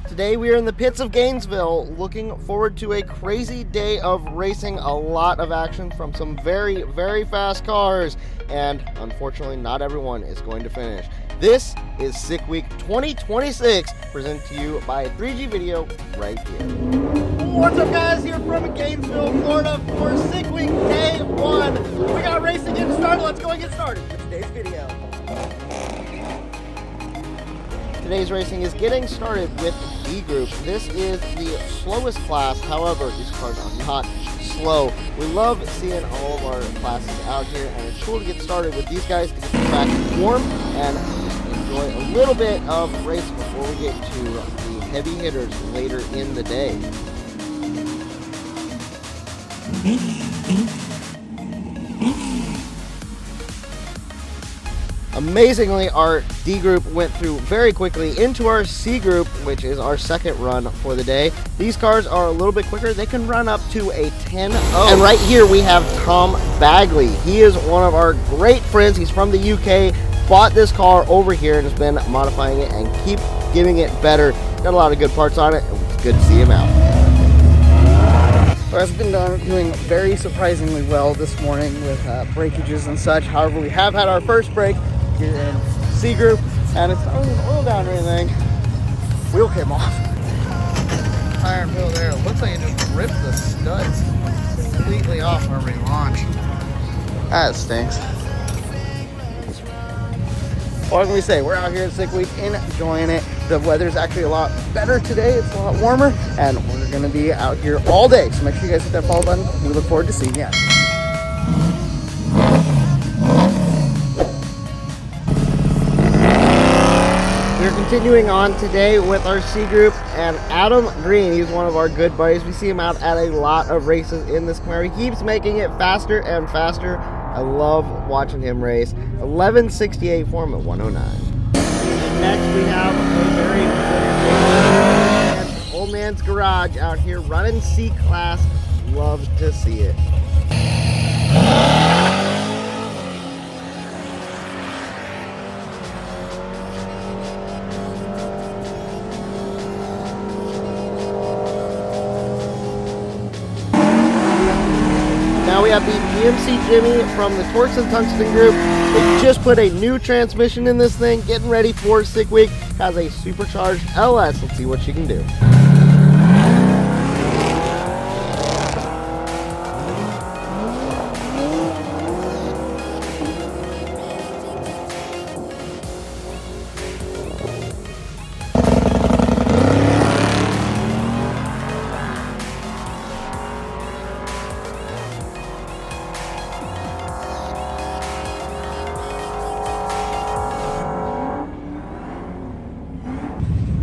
Today we are in the pits of Gainesville, looking forward to a crazy day of racing, a lot of action from some very, very fast cars, and unfortunately not everyone is going to finish. This is Sick Week 2026, presented to you by 3G Video right here. What's up guys, here from Gainesville, Florida for Sick Week Day 1. We got racing getting started, let's go and get started with today's video. Today's racing is getting started with D Group. This is the slowest class, however, these cars are not slow. We love seeing all of our classes out here, and it's cool to get started with these guys to get the track warm and just enjoy a little bit of racing before we get to the heavy hitters later in the day. Amazingly, our D group went through very quickly into our C group, which is our second run for the day. These cars are a little bit quicker. They can run up to a 10-0. And right here we have Tom Bagley. He is one of our great friends. He's from the UK, bought this car over here and has been modifying it and keep giving it better. Got a lot of good parts on it, and it's good to see him out. It's been doing very surprisingly well this morning with breakages and such. However, we have had our first break here in C group, and it's not even oil down or anything. Wheel came off. Tire and wheel there. It looks like it just ripped the studs completely off whenever you launch. That stinks. What can we say? We're out here at Sick Week enjoying it. The weather's actually a lot better today. It's a lot warmer, and we're going to be out here all day. So make sure you guys hit that follow button. We look forward to seeing you. We're continuing on today with our C group, and Adam Green, he's one of our good buddies. We see him out at a lot of races in this Camry. He keeps making it faster and faster. I love watching him race. 1168 for him at 109. And next we have a very good Old Man's Garage out here running C class. Love to see it. Now we have the GMC Jimmy from the Torx and Tungsten group. They just put a new transmission in this thing, getting ready for Sick Week. Has a supercharged LS. Let's see what she can do.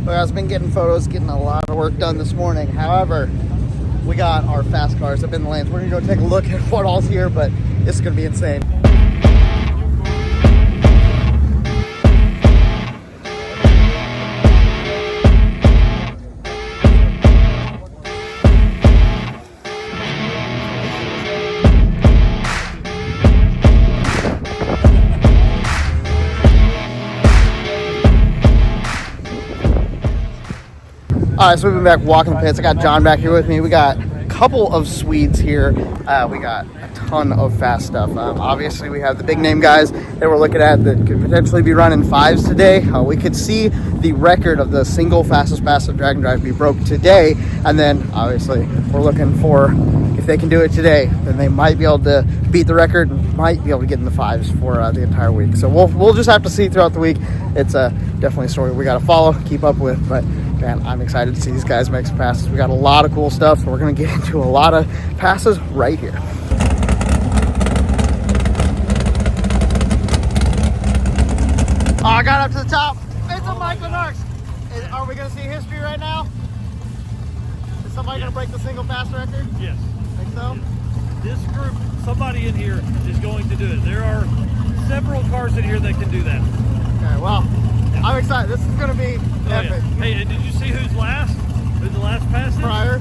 I've been getting photos, getting a lot of work done this morning. However, we got our fast cars up in the lanes. We're gonna go take a look at what all's here, but this is gonna be insane. Alright, so we've been back walking the pits. I got John back here with me. We got a couple of Swedes here. We got a ton of fast stuff. Obviously, we have the big name guys that we're looking at that could potentially be running 5s today. We could see the record of the single fastest passive drag and drive be broke today. And then, obviously, we're looking for, if they can do it today, then they might be able to beat the record and might be able to get in the 5s for the entire week. So we'll just have to see throughout the week. It's definitely a story we got to follow, keep up with, but man, I'm excited to see these guys make some passes. We got a lot of cool stuff, so we're going to get into a lot of passes right here. Oh, I got up to the top. It's a Michael Narks. Are we going to see history right now? Is somebody going to break the single pass record? Yes. Think so? This group, somebody in here is going to do it. There are several cars in here that can do that. Okay, well, I'm excited. This is going to be epic. Yeah. Hey, and did you see who's last? Who the last pass is? Pryor.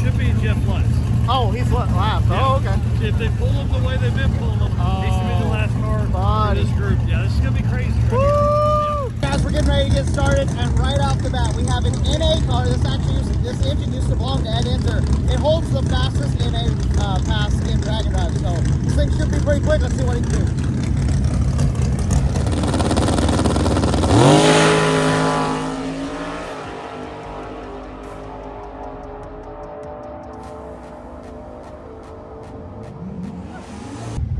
Should be Jeff Lutz. Oh, he's last. Yeah. Oh, okay. If they pull them the way they've been pulling them, he should be the last car in this group. Yeah, this is going to be crazy. Right here. Yeah. Guys, we're getting ready ready to get started, and right off the bat, we have an NA car. This engine used to belong to Ed Inzer. It holds the fastest NA pass in Dragon Drive, so this thing should be pretty quick. Let's see what he can do.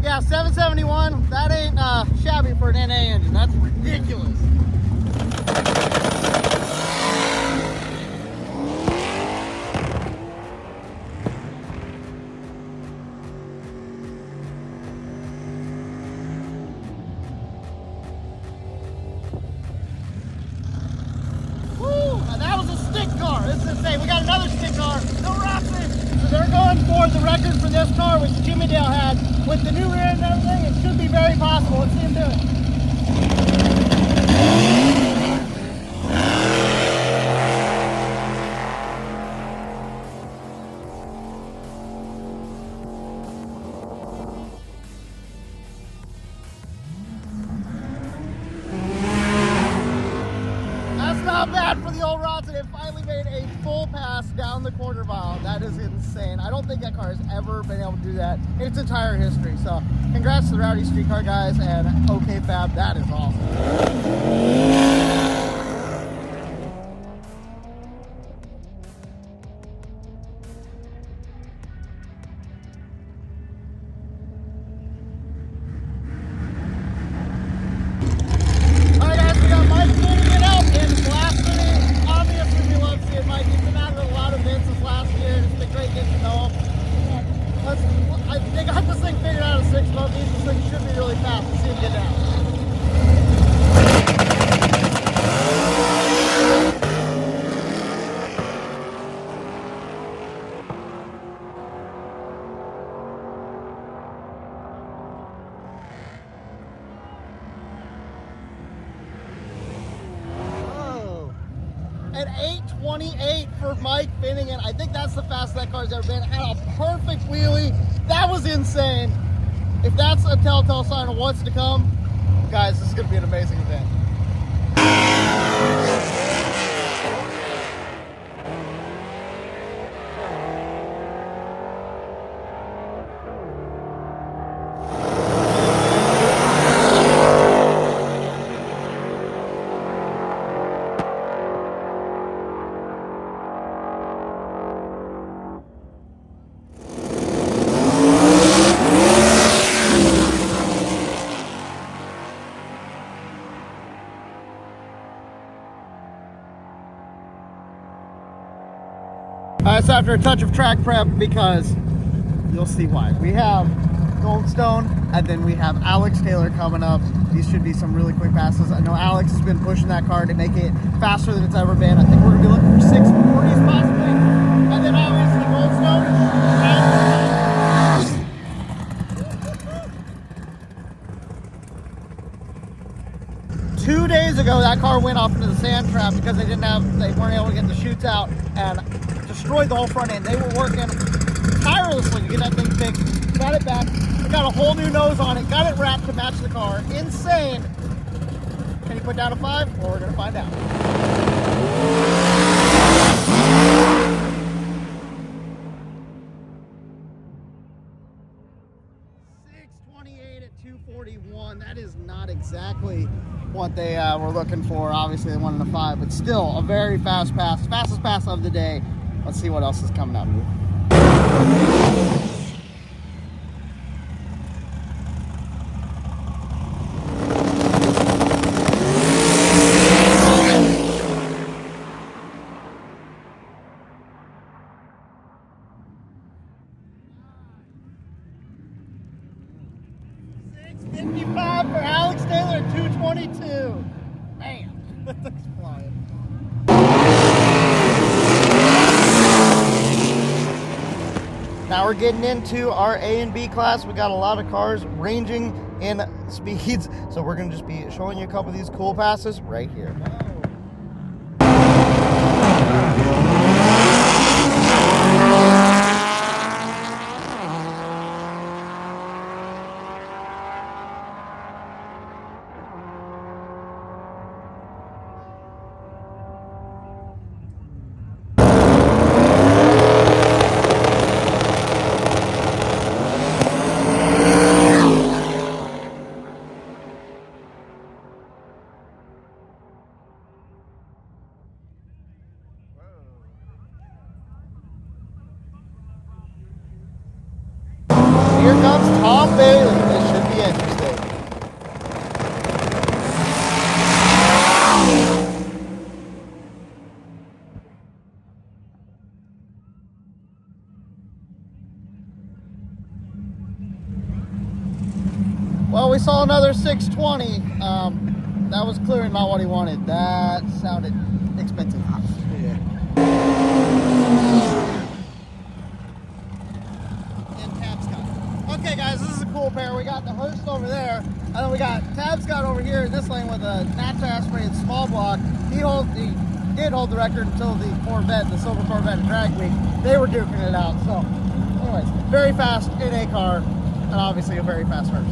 Yeah, 771, that ain't shabby for an NA engine. That's ridiculous. Woo, that was a stick car. This is insane. We got another stick car. No Rotsun. So they're going for the record for this car, which Jimmy Dale had. With the new rear end and everything, it should be very possible. Let's see him do it. That's not bad for the old Rotsun. It finally made a full pass down the quarter mile. That is insane. I don't think that car has ever been able to do that in its entire history. So congrats to the Rowdy Street Car guys and OK Fab. That is awesome. Alright guys, we got Mike Finnegan out in blasphemy. Obviously we love seeing Mike. He's been out of a lot of events this last year. It's been great getting to know him. They got this thing figured out in 6 months. This thing should be really fast. Let's see him get down. An 828 for Mike Finnegan. I think that's the fastest that car's ever been. Had a perfect wheelie. That was insane. If that's a telltale sign of what's to come, guys, this is going to be an amazing event. So after a touch of track prep, because you'll see why. We have Goldstone, and then we have Alex Taylor coming up. These should be some really quick passes. I know Alex has been pushing that car to make it faster than it's ever been. I think we're going to be looking for 640s possibly. And then obviously Goldstone. 2 days ago, that car went off into the sand trap because they weren't able to get the chutes out and destroyed the whole front end. They were working tirelessly to get that thing fixed. Got it back. We got a whole new nose on it. Got it wrapped to match the car. Insane. Can he put down a 5? Well, we're going to find out. .628 at 241. That is not exactly what they were looking for. Obviously, they wanted a 5, but still a very fast pass. Fastest pass of the day. Let's see what else is coming up. .655 for Alex Taylor at 222. Man, that thing's flying. Now we're getting into our A and B class. We got a lot of cars ranging in speeds, so we're going to just be showing you a couple of these cool passes right here. here comes Tom Bailey. This should be interesting. Well, we saw another 620. That was clearly not what he wanted. That sounded expensive. Yeah. And Tabscott. Okay, guys, this is a cool pair. We got the Hearst over there, and then we got Tabscott over here in this lane with a natural aspirated small block. He did hold the record until the Corvette, the silver Corvette at Drag Week. They were duking it out. So, anyways, very fast in a car, and obviously a very fast Hearst.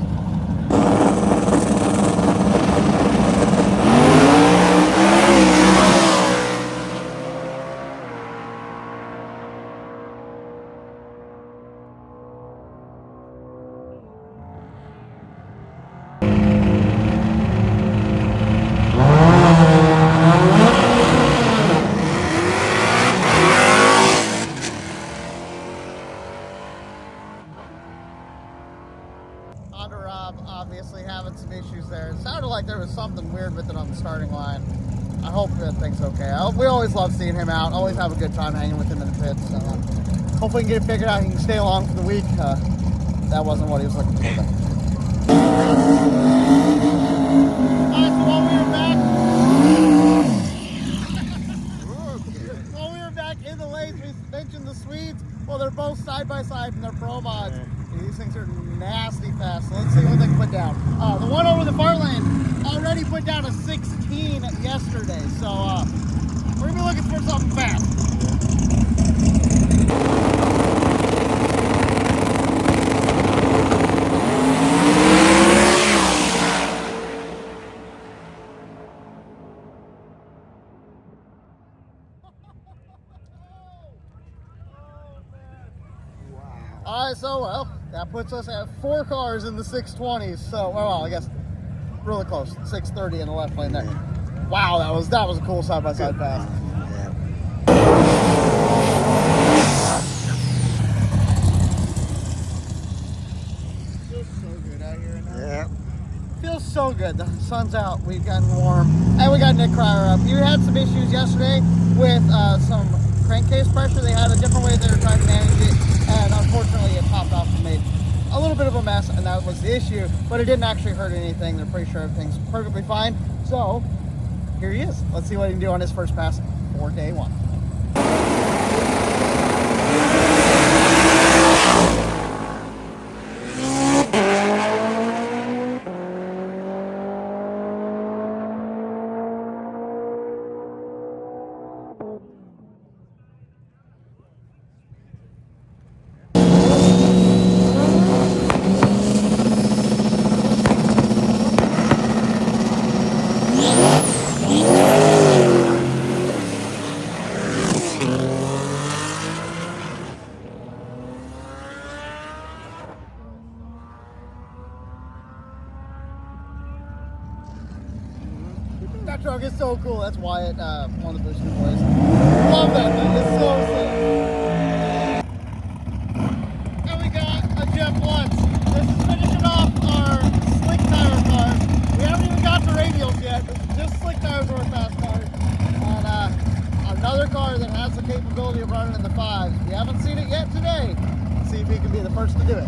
Obviously having some issues there. It sounded like there was something weird with it on the starting line. I hope that thing's okay. We always love seeing him out. Always have a good time hanging with him in the pits. So hopefully we can get it figured out. He can stay along for the week. That wasn't what he was looking for. Alright, so while we were back in the lanes, we mentioned the Swedes. Well, they're both side by side and they're pro mods. These things are nasty fast, so let's see what they can put down. The one over the far lane already put down a 16 yesterday, so we're gonna be looking for something fast. Alright, so well, that puts us at 4 cars in the 620s. So, well, I guess really close. 630 in the left lane there. Wow, that was a cool side-by-side pass. Feels so good out here now. Yeah. Feels so good. The sun's out. We've gotten warm. And we got Nick Cryer up. You had some issues yesterday with some crankcase pressure. They had a different way they were trying to manage it. And unfortunately it popped off and made a little bit of a mess, and that was the issue, but it didn't actually hurt anything. They're pretty sure everything's perfectly fine. So here he is. Let's see what he can do on his first pass for day one. That truck is so cool. That's Wyatt, one of the Booster boys. Love that thing. It's so sick. And we got a Jeff Lutz. This is finishing off our slick tire cars. We haven't even got the radials yet. This is just slick tires or fast cars. And another car that has the capability of running in the 5s. We haven't seen it yet today. Let's see if he can be the first to do it.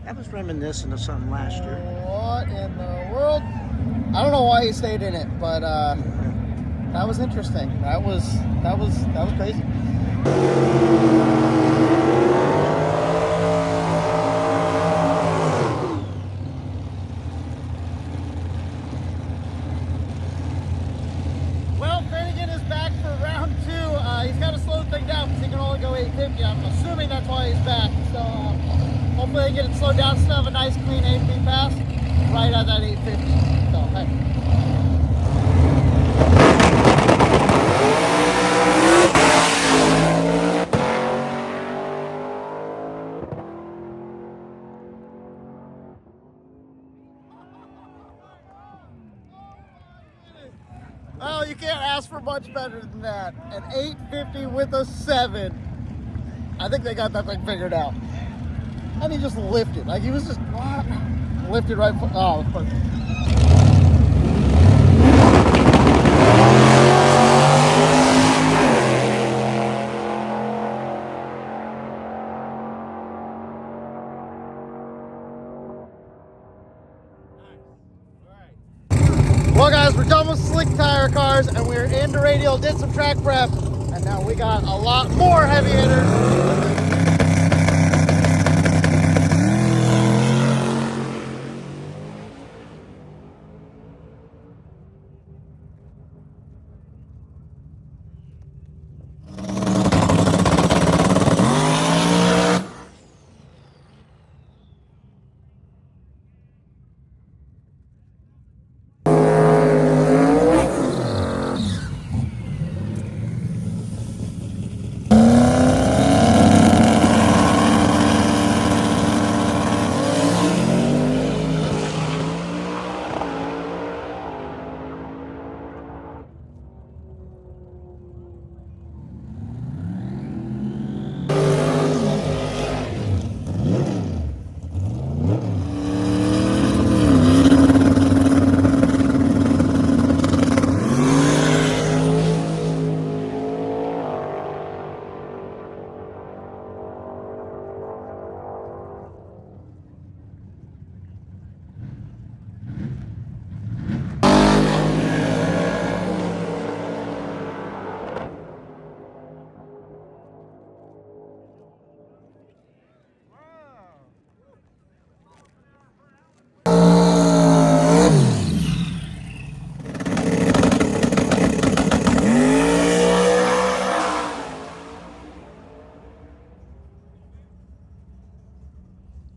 That was reminiscent of something last year. What in the world? I don't know why he stayed in it, but that was interesting. That was crazy. Well, Finnegan is back for round 2. He's got to slow the thing down because he can only go 850. I'm assuming that's why he's back. So hopefully they get it slowed down, still have a nice clean 8-speed pass right at that 850. So, hey. much better than that. An 850 with a 7. I think they got that thing figured out. And he just lifted. Like, he was just lifted right. Oh, perfect. Well, guys, we're done with slick tire cars, and we're into Radial, did some track prep, and now we got a lot more heavy hitters.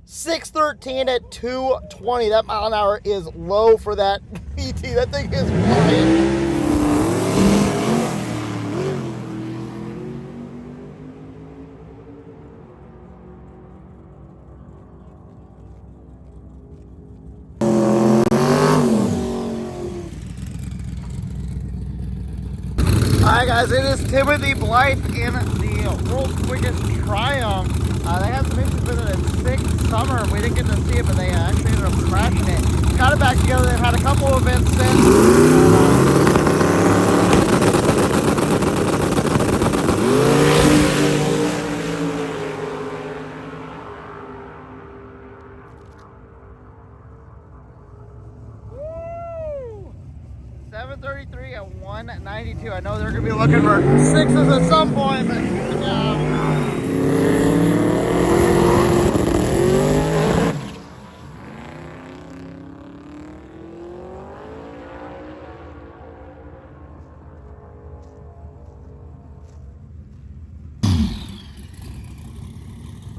613 at 220. That mile an hour is low for that PT. That thing is flying. Alright guys, it is Timothy Blythe in the world's quickest Triumph. They had some issues with it in 6 summer. We didn't get to see it, but they actually ended up crashing it. Got it back together. They've had a couple of events since. 733 at 192. I know they're going to be looking for 6s at some point, but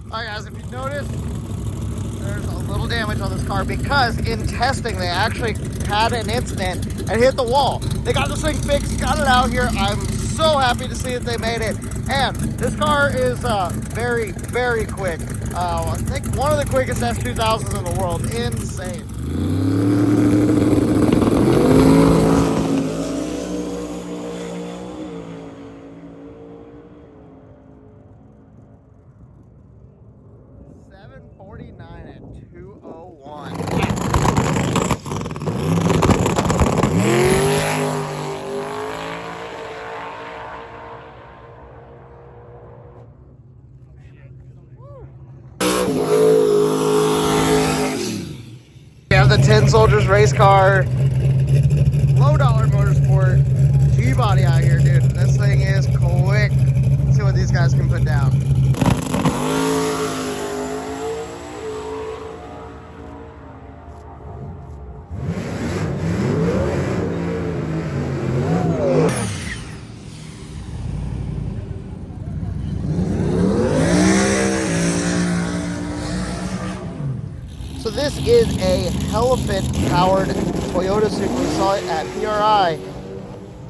Alright guys, if you notice, there's a little damage on this car because in testing they actually had an incident and hit the wall. They got this thing fixed, got it out here. I'm so happy to see that they made it. And this car is very, very quick. I think one of the quickest S2000s in the world. Insane. .49 at 201. We have the 10 Soldiers race car, low dollar motorsport, G-body out here, dude. This thing is quick. Let's see what these guys can put down. So this is a Elephant powered Toyota Supra. We saw it at PRI.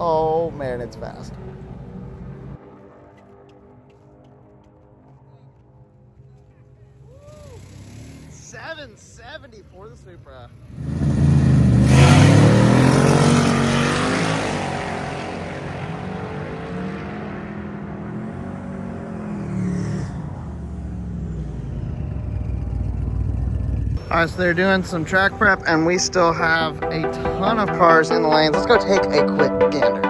Oh man, it's fast. $770 for the Supra. All right, so they're doing some track prep, and we still have a ton of cars in the lanes. Let's go take a quick gander.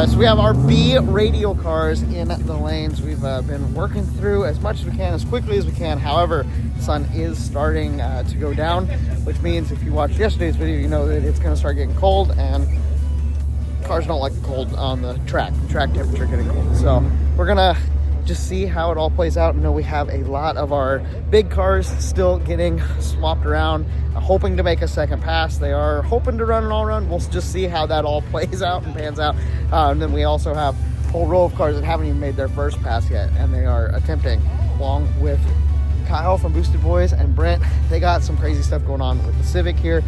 So we have our B Radial cars in the lanes. We've been working through as much as we can, as quickly as we can. However, the sun is starting to go down, which means if you watched yesterday's video, you know that it's going to start getting cold, and cars don't like the cold on the track. The track temperature getting cold. So we're going to just see how it all plays out. I know we have a lot of our big cars still getting swapped around, hoping to make a second pass. They are hoping to run an all run. We'll just see how that all plays out and pans out. And then we also have a whole row of cars that haven't even made their first pass yet, and they are attempting, along with Kyle from Boosted Boys and Brent. They got some crazy stuff going on with the Civic here.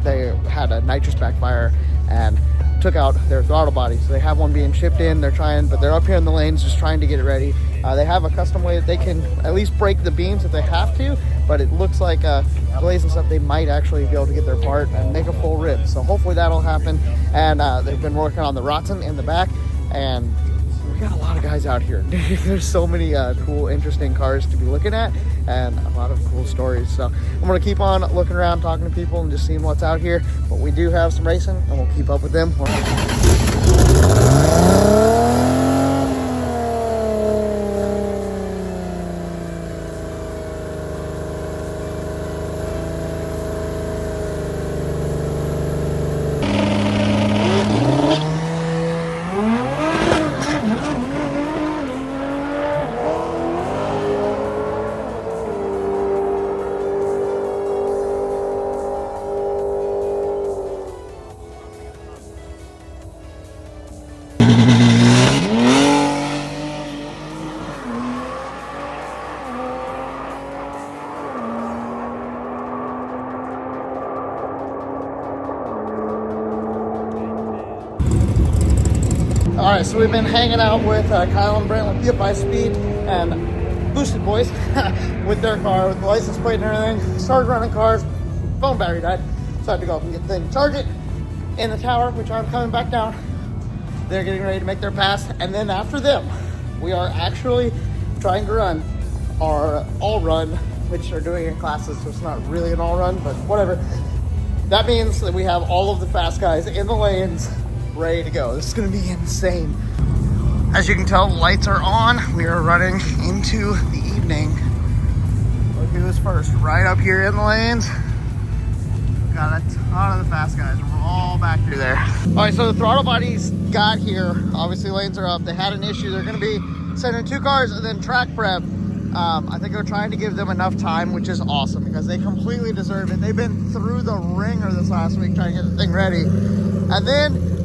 They had a nitrous backfire and took out their throttle body, so they have one being shipped in. They're trying, but they're up here in the lanes just trying to get it ready. They have a custom way that they can at least break the beams if they have to, but it looks like delays and stuff, they might actually be able to get their part and make a full rip. So hopefully that'll happen. And they've been working on the Rotsun in the back, and we got a lot of guys out here. There's so many cool, interesting cars to be looking at, and a lot of cool stories. So I'm gonna keep on looking around, talking to people, and just seeing what's out here. But we do have some racing, and we'll keep up with them. All right, so we've been hanging out with Kyle and Brent with Get By Speed and Boosted Boys with their car, with the license plate and everything. Started running cars, phone battery died, so I had to go up and get the thing, charge it in the tower, which I'm coming back down. They're getting ready to make their pass, and then after them, we are actually trying to run our all run, which they're doing in classes, so it's not really an all run, but whatever. That means that we have all of the fast guys in the lanes ready to go. This is going to be insane. As you can tell, the lights are on. We are running into the evening. Look who's first. Right up here in the lanes. Got a ton of the fast guys. We're all back through there. All right, so the throttle bodies got here. Obviously, lanes are up. They had an issue. They're going to be sending 2 cars and then track prep. I think they're trying to give them enough time, which is awesome because they completely deserve it. They've been through the ringer this last week trying to get the thing ready. And then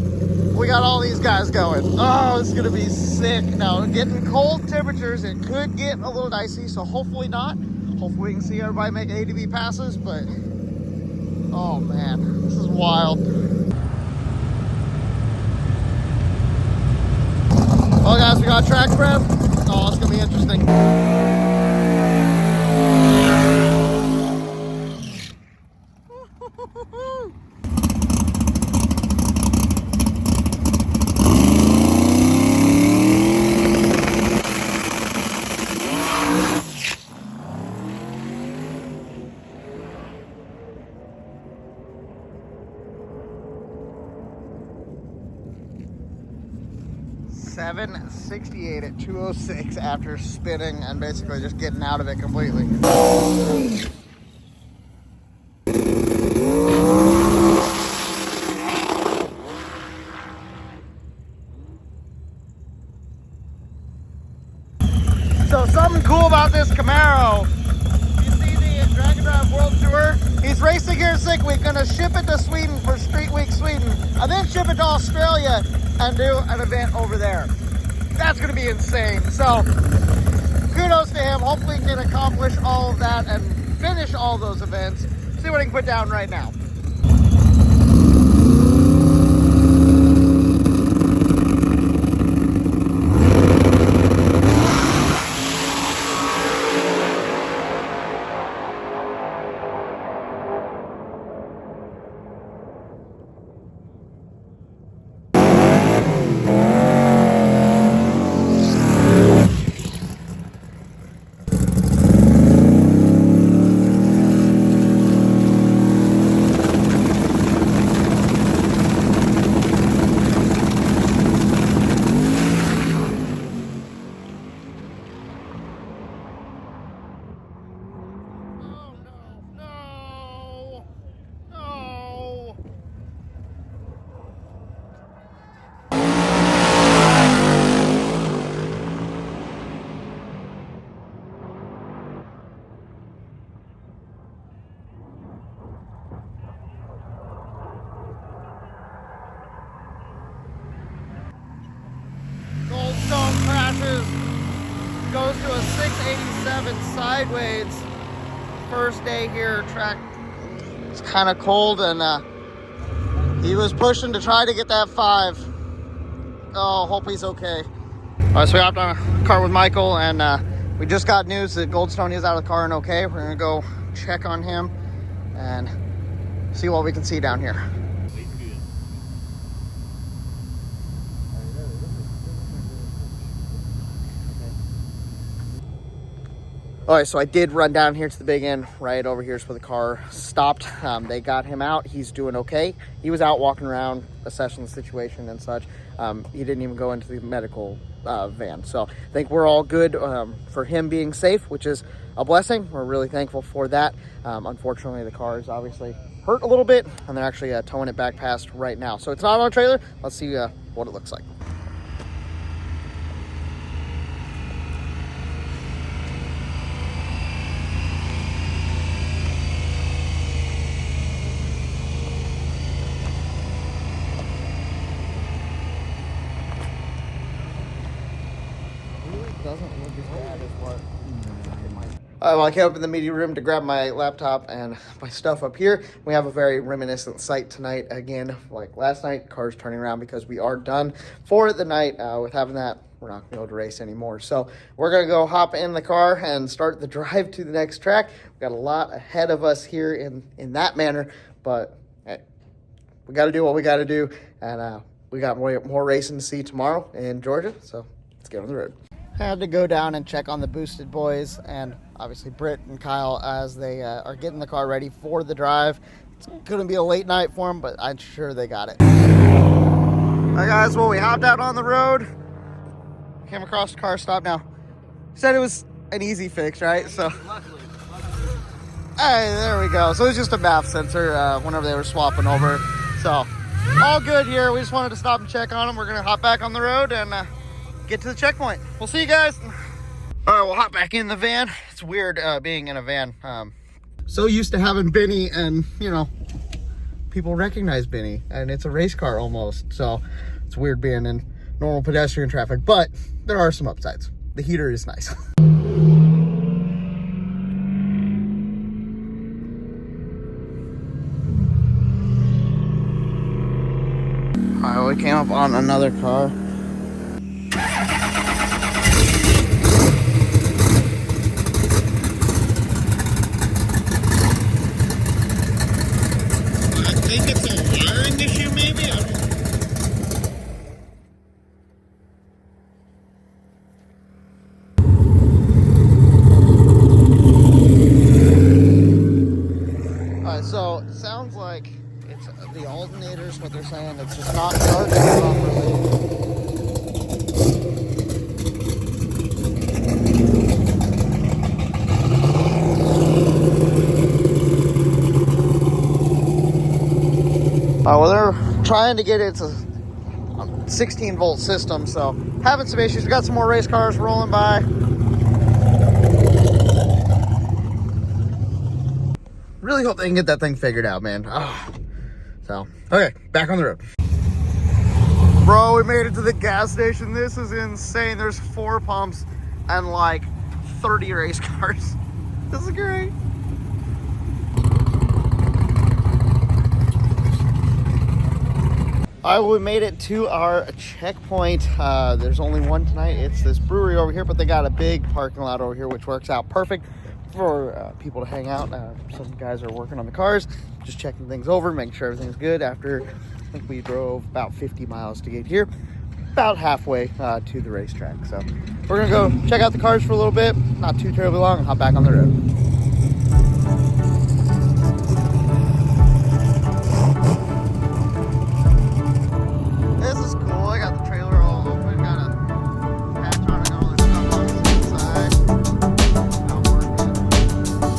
we got all these guys going. Oh, it's gonna be sick. Now, getting cold temperatures, it could get a little dicey, so hopefully not. Hopefully we can see everybody make A to B passes, but oh man, this is wild. Well guys, we got track prep. Oh, it's gonna be interesting. 768 at 206 after spinning and basically just getting out of it completely. So something cool about this Camaro, you see the Drag and Drive World Tour, he's racing here in Sick Week, gonna ship it to Sweden for Street Week Sweden, and then ship it to Australia and do an event over there. That's going to be insane. So kudos to him. Hopefully he can accomplish all of that and finish all those events. See what he can put down right now. Goldstone crashes, goes to a 687 sideways. First day here, track it's kind of cold, and he was pushing to try to get that 5. Oh, hope he's okay. All right, so we hopped on a car with Michael, and we just got news that Goldstone is out of the car and okay. We're gonna go check on him and see what we can see down here. All right, so I did run down here to the big end. Right over here is where the car stopped. They got him out. He's doing okay. He was out walking around, assessing the situation and such. He didn't even go into the medical van. So I think we're all good for him being safe, which is a blessing. We're really thankful for that. Unfortunately, the car is obviously hurt a little bit, and they're actually towing it back past right now. So it's not on a trailer. Let's see what it looks like. Doesn't look as bad as what it might. Well, I came up in the media room to grab my laptop and my stuff up here. We have a very reminiscent sight tonight. Again, like last night, cars turning around because we are done for the night. With having that, we're not going to be able to race anymore. So we're going to go hop in the car and start the drive to the next track. We've got a lot ahead of us here in that manner, but hey, we got to do what we got to do. And we got more racing to see tomorrow in Georgia. So let's get on the road. Had to go down and check on the boosted boys, and obviously Britt and Kyle as they are getting the car ready for the drive. It's gonna be a late night for them, but I'm sure they got it. Hi guys, well, we hopped out on the road, came across the car stop. Now said it was an easy fix, right? So hey, there we go. So it was just a MAF sensor whenever they were swapping over. So all good here. We just wanted to stop and check on them. We're gonna hop back on the road and get to the checkpoint. We'll see you guys. All right, we'll hop back in the van. It's weird being in a van. So used to having Benny, and you know, people recognize Benny, and it's a race car almost. So it's weird being in normal pedestrian traffic, but there are some upsides. The heater is nice. All right, we came up on another car. I think it's a wiring issue, maybe? I don't know. Alright, so it sounds like it's the alternators, what they're saying, it's just not charging properly. Well, they're trying to get it to a 16 volt system, so having some issues. We got some more race cars rolling by. Really hope they can get that thing figured out, man. Oh. So, okay, back on the road. Bro, we made it to the gas station. This is insane. There's 4 pumps and like 30 race cars. This is great. All right, well, we made it to our checkpoint. There's only one tonight. It's this brewery over here, but they got a big parking lot over here, which works out perfect for people to hang out. Some guys are working on the cars, just checking things over, making sure everything's good. After, I think we drove about 50 miles to get here, about halfway to the racetrack. So we're gonna go check out the cars for a little bit, not too terribly long, and hop back on the road. This is cool. I got the trailer all open. Got a patch on it, got all this stuff on the inside. Not working. That's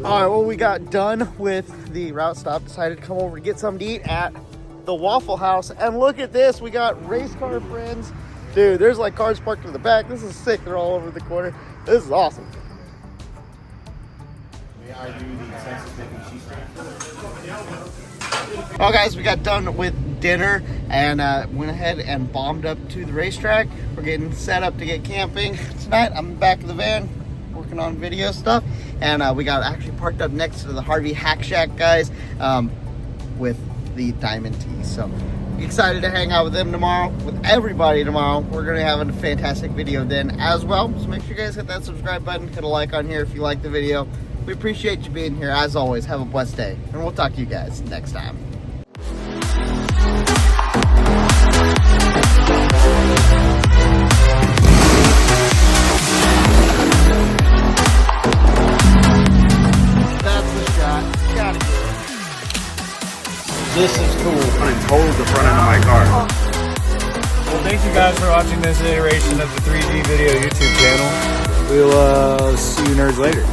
all right, well, we got done with the route stop. Decided to come over to get something to eat at the Waffle House. And look at this. We got race car friends. Dude, there's like cars parked in the back. This is sick. They're all over the corner. This is awesome. Well, guys, we got done with dinner and went ahead and bombed up to the racetrack. We're getting set up to get camping tonight. I'm in the back of the van working on video stuff, and we got actually parked up next to the Harvey Hack Shack guys with the Diamond Tees. So excited to hang out with them tomorrow, with everybody tomorrow. We're gonna have a fantastic video then as well. So make sure you guys hit that subscribe button, hit a like on here if you like the video. We appreciate you being here. As always, have a blessed day, and we'll talk to you guys next time. This is cool. I totaled the front end of my car. Well, thank you guys for watching this iteration of the 3D Video YouTube channel. We'll see you nerds later.